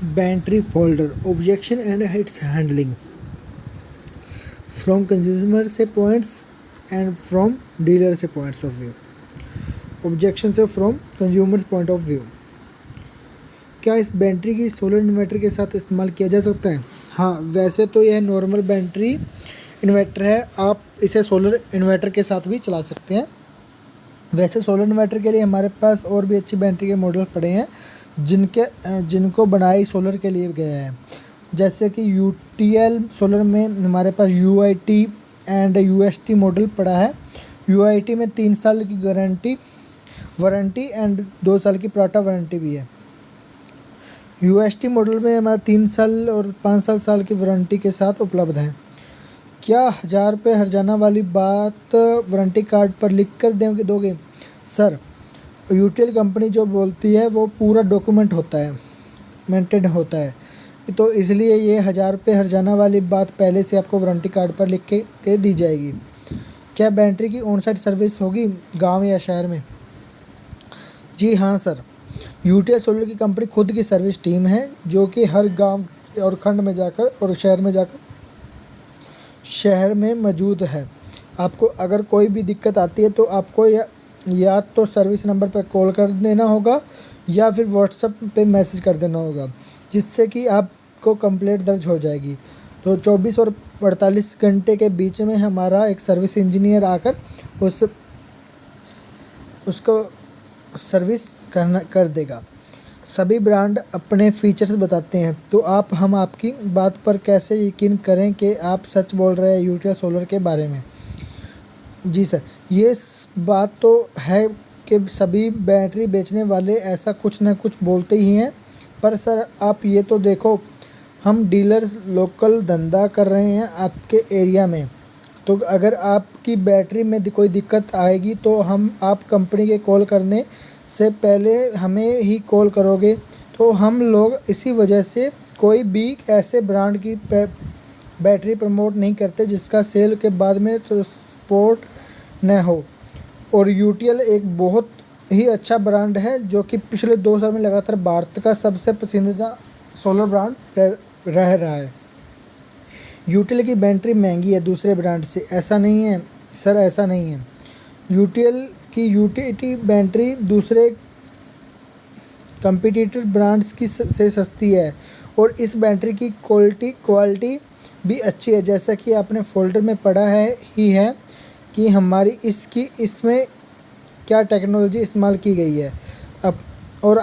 Battery folder objection and it's handling from consumer से points and from dealer से points of view. Objection से from consumer point of view. क्या इस battery की solar inverter के साथ इस्तेमाल किया जा सकता है? हाँ, वैसे तो यह नॉर्मल बैटरी इन्वर्टर है, आप इसे सोलर इन्वर्टर के साथ भी चला सकते हैं। वैसे सोलर इन्वर्टर के लिए हमारे पास और भी अच्छी बैटरी के मॉडल्स पड़े हैं जिनको बनाई सोलर के लिए गया है। जैसे कि यूटीएल सोलर में हमारे पास यूआईटी एंड यूएसटी मॉडल पड़ा है। यूआईटी में 3 साल की वारंटी एंड 2 साल की प्राटा वारंटी भी है। यूएसटी मॉडल में हमारा 3 साल और 5 साल की वारंटी के साथ उपलब्ध है। क्या 1000 रुपये हर्जाना वाली बात वारंटी कार्ड पर लिख कर दोगे? सर, यूटीएल कंपनी जो बोलती है वो पूरा डॉक्यूमेंट होता है, मेंटेन होता है, तो इसलिए ये 1000 रुपये हर्जाना वाली बात पहले से आपको वारंटी कार्ड पर लिख के दी जाएगी। क्या बैटरी की ऑन साइट सर्विस होगी गांव या शहर में? जी हाँ सर, यूटीएल सोलर की कंपनी खुद की सर्विस टीम है जो कि हर गांव और खंड में जाकर और शहर में मौजूद है। आपको अगर कोई भी दिक्कत आती है तो आपको या तो सर्विस नंबर पर कॉल कर देना होगा या फिर व्हाट्सएप पे मैसेज कर देना होगा, जिससे कि आपको कंप्लेंट दर्ज हो जाएगी। तो 24 और 48 घंटे के बीच में हमारा एक सर्विस इंजीनियर आकर उसको सर्विस कर देगा। सभी ब्रांड अपने फीचर्स बताते हैं, तो हम आपकी बात पर कैसे यकीन करें कि आप सच बोल रहे हैं यूटीएल सोलर के बारे में? जी सर, ये बात तो है कि सभी बैटरी बेचने वाले ऐसा कुछ ना कुछ बोलते ही हैं, पर सर आप ये तो देखो, हम डीलर लोकल धंधा कर रहे हैं आपके एरिया में, तो अगर आपकी बैटरी में कोई दिक्कत आएगी तो आप कंपनी के कॉल करने से पहले हमें ही कॉल करोगे। तो हम लोग इसी वजह से कोई भी ऐसे ब्रांड की बैटरी प्रमोट नहीं करते जिसका सेल के बाद में तो सपोर्ट न हो। और यूटीएल एक बहुत ही अच्छा ब्रांड है जो कि पिछले 2 साल में लगातार भारत का सबसे पसंदीदा सोलर ब्रांड रह रहा है। यूटीएल की बैटरी महंगी है दूसरे ब्रांड से, ऐसा नहीं है सर, ऐसा नहीं है। यूटीएल की यूटिलिटी बैटरी दूसरे कंपटीटर ब्रांड्स से सस्ती है और इस बैटरी की क्वालिटी भी अच्छी है। जैसा कि आपने फोल्डर में पढ़ा है कि इसमें क्या टेक्नोलॉजी इस्तेमाल की गई है। अब और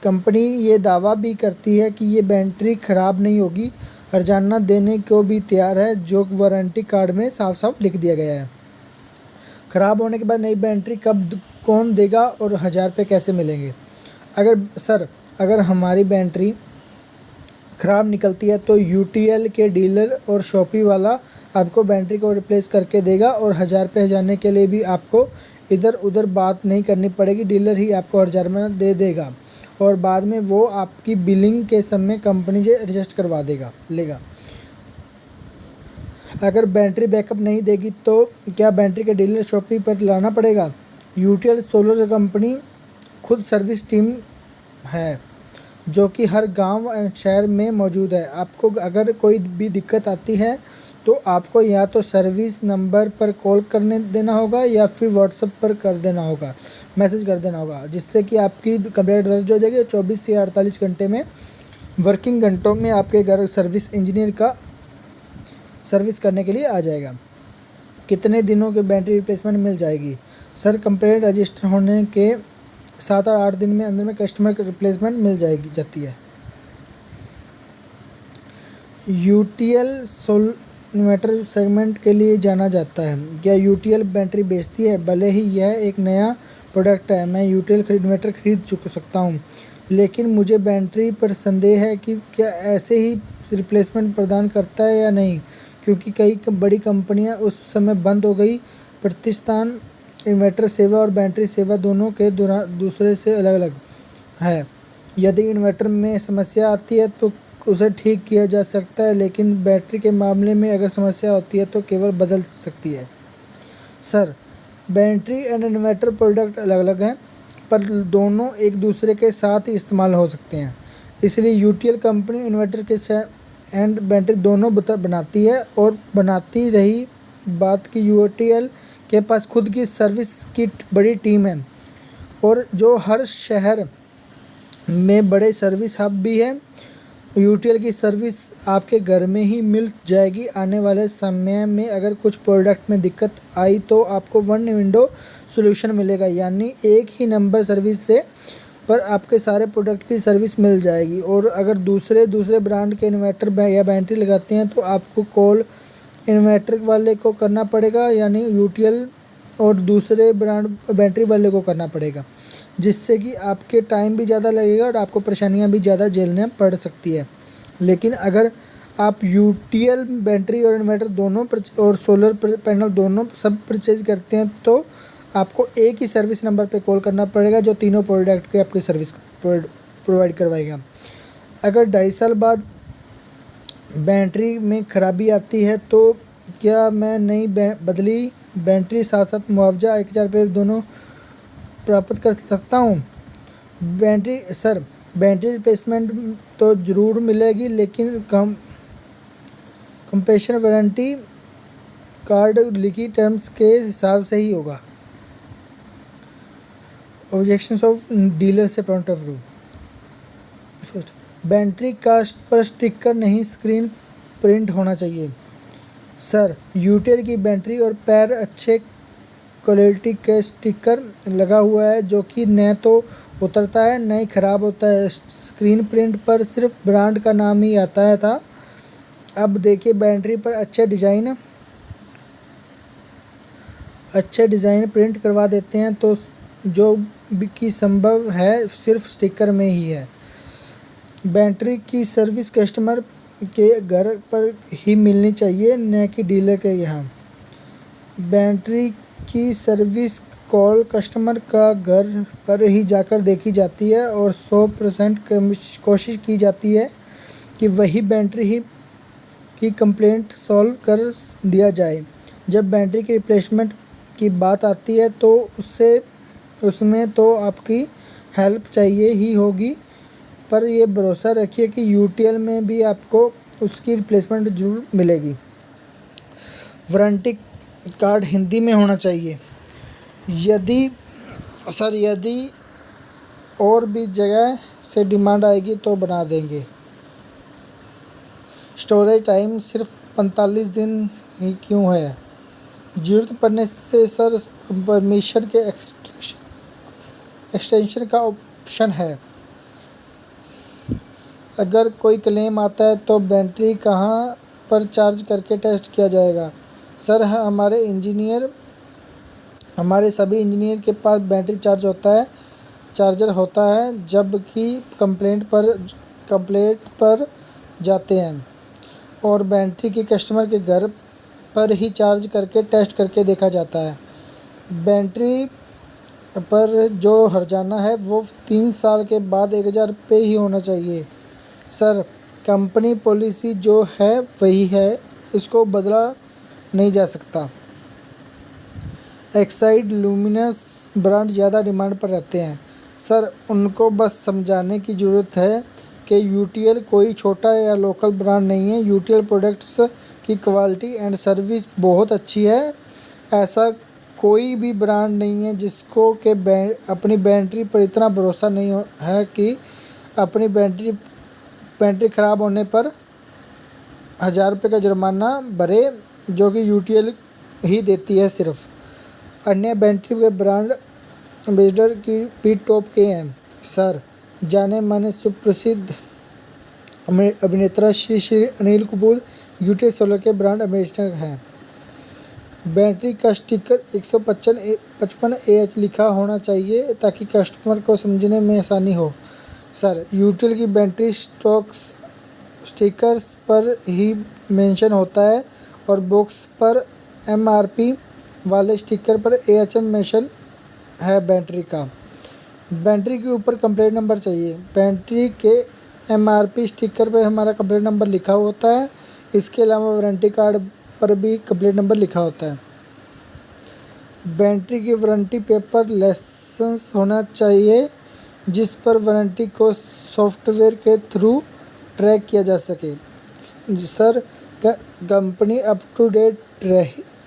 कंपनी ये दावा भी करती है कि ये बैटरी ख़राब नहीं होगी, हर्जाना देने को भी तैयार है, जो वारंटी कार्ड में साफ साफ लिख दिया गया है। ख़राब होने के बाद नई बैटरी कौन देगा और 1000 रुपये कैसे मिलेंगे? अगर हमारी बैटरी ख़राब निकलती है तो यूटीएल के डीलर और शॉपी वाला आपको बैटरी को रिप्लेस करके देगा और 1000 रुपये जाने के लिए भी आपको इधर उधर बात नहीं करनी पड़ेगी, डीलर ही आपको 1000 रुपये दे देगा और बाद में वो आपकी बिलिंग के समय कंपनी से एडजस्ट करवा लेगा। अगर बैटरी बैकअप नहीं देगी तो क्या बैटरी के डीलर शॉपी पर लाना पड़ेगा? यूटीएल सोलर कंपनी खुद सर्विस टीम है जो कि हर गांव और शहर में मौजूद है। आपको अगर कोई भी दिक्कत आती है तो आपको या तो सर्विस नंबर पर कॉल करने देना होगा या फिर व्हाट्सएप पर मैसेज कर देना होगा, जिससे कि आपकी कंप्लेंट दर्ज हो जाएगी। 24 से 48 घंटे में वर्किंग घंटों में आपके घर सर्विस इंजीनियर का सर्विस करने के लिए आ जाएगा। कितने दिनों की बैटरी रिप्लेसमेंट मिल जाएगी? सर, कंप्लेंट रजिस्टर होने के 7 और 8 दिन में अंदर में कस्टमर की रिप्लेसमेंट मिल जाती है। यूटीएल सोलर इन्वर्टर सेगमेंट के लिए जाना जाता है। क्या यूटीएल बैटरी बेचती है? भले ही यह एक नया प्रोडक्ट है, मैं यूटीएल इन्वर्टर खरीद सकता हूँ, लेकिन मुझे बैटरी पर संदेह है कि क्या ऐसे ही रिप्लेसमेंट प्रदान करता है या नहीं, क्योंकि कई बड़ी कंपनियां उस समय बंद हो गई। प्रतिष्ठान इन्वर्टर सेवा और बैटरी सेवा दोनों के दूसरे से अलग अलग है। यदि इन्वर्टर में समस्या आती है तो उसे ठीक किया जा सकता है, लेकिन बैटरी के मामले में अगर समस्या होती है तो केवल बदल सकती है। Sir, battery and inverter product अलग अलग हैं, पर दोनों एक दूसरे के साथ ही इस्तेमाल हो सकते हैं। इसलिए यूटीएल कंपनी इन्वर्टर के एंड बैटरी दोनों बनाती है और बनाती रही बात कि यूटीएल के पास खुद की सर्विस की बड़ी टीम है और जो हर शहर में बड़े सर्विस हब भी है। यूटीएल की सर्विस आपके घर में ही मिल जाएगी। आने वाले समय में अगर कुछ प्रोडक्ट में दिक्कत आई तो आपको वन विंडो सॉल्यूशन मिलेगा, यानी एक ही नंबर सर्विस से पर आपके सारे प्रोडक्ट की सर्विस मिल जाएगी। और अगर दूसरे ब्रांड के इन्वर्टर या बैटरी लगाते हैं तो आपको कॉल इन्वर्टर वाले को करना पड़ेगा, यानी यूटीएल, और दूसरे ब्रांड बैटरी वाले को करना पड़ेगा, जिससे कि आपके टाइम भी ज़्यादा लगेगा और आपको परेशानियां भी ज़्यादा झेलने पड़ सकती है। लेकिन अगर आप यूटीएल बैटरी और इन्वर्टर दोनों और सोलर पैनल दोनों सब परचेज करते हैं तो आपको एक ही सर्विस नंबर पे कॉल करना पड़ेगा जो तीनों प्रोडक्ट की आपकी सर्विस प्रोवाइड करवाएगा। अगर 2.5 साल बाद बैटरी में ख़राबी आती है तो क्या मैं नई बदली बैटरी साथ साथ मुआवजा 1000 रुपये दोनों प्राप्त कर सकता हूँ? बैटरी रिप्लेसमेंट तो ज़रूर मिलेगी, लेकिन कंपेशन वारंटी कार्ड लिखी टर्म्स के हिसाब से ही होगा। ऑब्जेक्शंस ऑफ डीलर से point of view. First, battery cast पर स्टिकर नहीं स्क्रीन प्रिंट होना चाहिए। सर, यूटीएल की बैटरी और पैर अच्छे क्वालिटी का स्टिकर लगा हुआ है जो कि न तो उतरता है न ही ख़राब होता है। स्क्रीन प्रिंट पर सिर्फ ब्रांड का नाम ही आता है था। अब देखिए, बैटरी पर अच्छे डिज़ाइन प्रिंट करवा देते हैं तो जो भी कि संभव है सिर्फ स्टिकर में ही है। बैटरी की सर्विस कस्टमर के घर पर ही मिलनी चाहिए, न कि डीलर के यहाँ। बैटरी की सर्विस कॉल कस्टमर का घर पर ही जाकर देखी जाती है और 100% कोशिश की जाती है कि वही बैटरी ही की कंप्लेंट सॉल्व कर दिया जाए। जब बैटरी की रिप्लेसमेंट की बात आती है तो उसमें तो आपकी हेल्प चाहिए ही होगी, पर यह भरोसा रखिए कि यूटीएल में भी आपको उसकी रिप्लेसमेंट ज़रूर मिलेगी। वारंटी कार्ड हिंदी में होना चाहिए। यदि और भी जगह से डिमांड आएगी तो बना देंगे। स्टोरेज टाइम सिर्फ 45 दिन ही क्यों है? ज़रूरत पड़ने से सर परमिशन के एक्सटेंशन का ऑप्शन है। अगर कोई क्लेम आता है तो बैटरी कहाँ पर चार्ज करके टेस्ट किया जाएगा? सर, हमारे सभी इंजीनियर के पास बैटरी चार्जर होता है जबकि कंप्लेंट पर जाते हैं और बैटरी की कस्टमर के घर पर ही चार्ज करके टेस्ट करके देखा जाता है। बैटरी पर जो हर्जाना है वो 3 साल के बाद 1000 रुपये ही होना चाहिए। सर, कंपनी पॉलिसी जो है वही है, इसको बदला नहीं जा सकता। एक्साइड लुमिनस ब्रांड ज़्यादा डिमांड पर रहते हैं। सर, उनको बस समझाने की ज़रूरत है कि यूटीएल कोई छोटा या लोकल ब्रांड नहीं है। यूटीएल प्रोडक्ट्स की क्वालिटी एंड सर्विस बहुत अच्छी है। ऐसा कोई भी ब्रांड नहीं है जिसको के अपनी बैटरी पर इतना भरोसा नहीं है कि अपनी बैटरी ख़राब होने पर 1000 रुपये का जुर्माना भरे, जो कि यूटीएल ही देती है सिर्फ। अन्य बैटरी के ब्रांड एम्बेसडर की भी टॉप के हैं। सर, जाने माने सुप्रसिद्ध अभिनेता श्री अनिल कपूर यूटीएल सोलर के ब्रांड एम्बेसडर हैं। बैटरी का स्टिकर 155 AH लिखा होना चाहिए ताकि कस्टमर को समझने में आसानी हो। सर, यूटीएल की बैटरी स्टिकर्स पर ही मेंशन होता है और बॉक्स पर MRP वाले स्टिकर पर AHM मेंशन है बैटरी का। बैटरी के ऊपर कंप्लेंट नंबर चाहिए। बैटरी के MRP स्टिकर पे हमारा कंप्लेंट नंबर लिखा होता है। इसके अलावा वारंटी कार्ड पर भी कंप्लेंट नंबर लिखा होता है। बैटरी की वारंटी पेपर लाइसेंस होना चाहिए जिस पर वारंटी को सॉफ्टवेयर के थ्रू ट्रैक किया जा सके। Sir, company up to date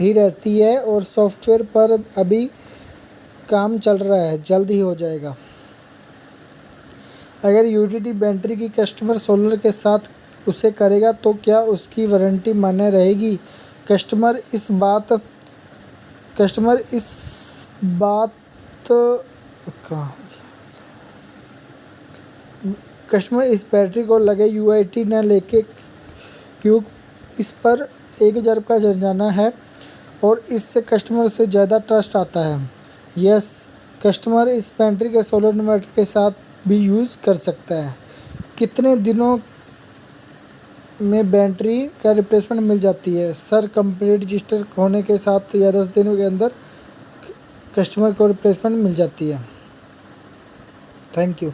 ही रहती है और सॉफ्टवेयर पर अभी काम चल रहा है, जल्द ही हो जाएगा। अगर यूटिलिटी बैटरी की कस्टमर सोलर के साथ उसे करेगा तो क्या उसकी वारंटी मान्य रहेगी? कस्टमर इस बात कस्टमर इस बैटरी को लगे यूआईटी न लेके क्योंकि इस पर 1000 का जुर्माना है और इससे कस्टमर से ज़्यादा ट्रस्ट आता है। यस, कस्टमर इस बैटरी के सोलर इन्वर्टर के साथ भी यूज़ कर सकता है। कितने दिनों में बैटरी का रिप्लेसमेंट मिल जाती है? सर, कंप्लीट रजिस्टर होने के साथ या 10 दिनों के अंदर कस्टमर को रिप्लेसमेंट मिल जाती है। Thank you.